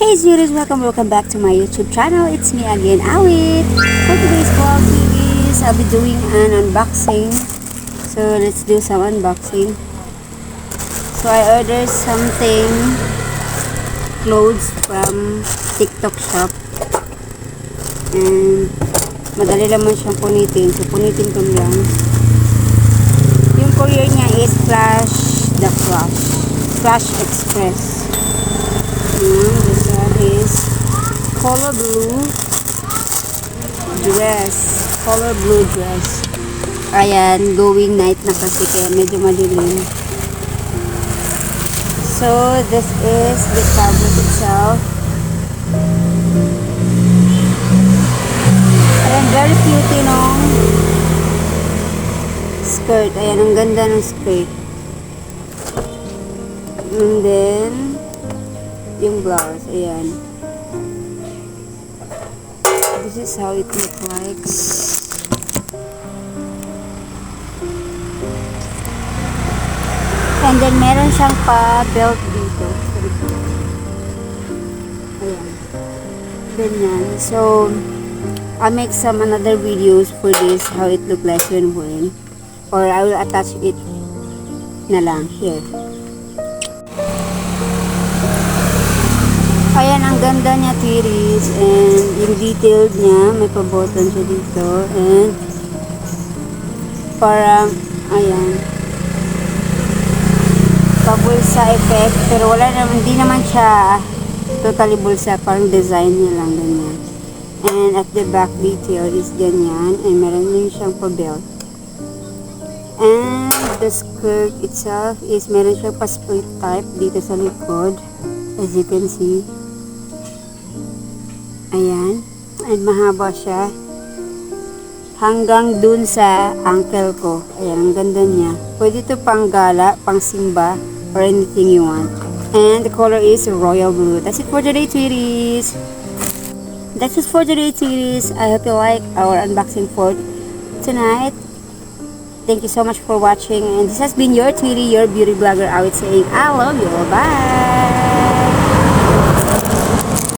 Hey Zeros, welcome back to my YouTube channel. It's me again, Awit. For today's vlog series, I'll be doing an unboxing. So let's do some unboxing. So I ordered something, clothes from TikTok shop. And madali naman siyang punitin. So punitin ko lang. Yung courier niya is Flash Express. This one is color blue dress. Ayan, going night na kasi kaya medyo madilim. So this is the fabric itself. Ayan, very cute nung skirt. Ayan, ang ganda ng skirt. And then yung blouse, ayan. This is how it looks like. And then meron siyang pa-belt dito. Ayan. Ganyan. So, I'll make some another videos for this, how it look like when worn. Or I will attach it na lang here. Ayan, ang ganda niya, tiris. And yung detailed niya, may pa-button siya dito. And parang, ayan, pa-bulsa effect. Pero wala naman, hindi naman siya totally bulsa. Parang design niya lang, ganyan. And at the back detail is ganyan. And meron din siyang pa-belt. And the skirt itself is meron siyang pa-split type dito sa likod. As you can see. Ayan. And mahaba siya. Hanggang dun sa ankle ko. Ayan, ang ganda niya. Pwede ito pang gala, pang simba, or anything you want. And the color is royal blue. That's it for today, sweeties. That's it for today, sweeties. I hope you like our unboxing for tonight. Thank you so much for watching. And this has been your Tweety, your beauty blogger, Awit, saying I love you. Bye!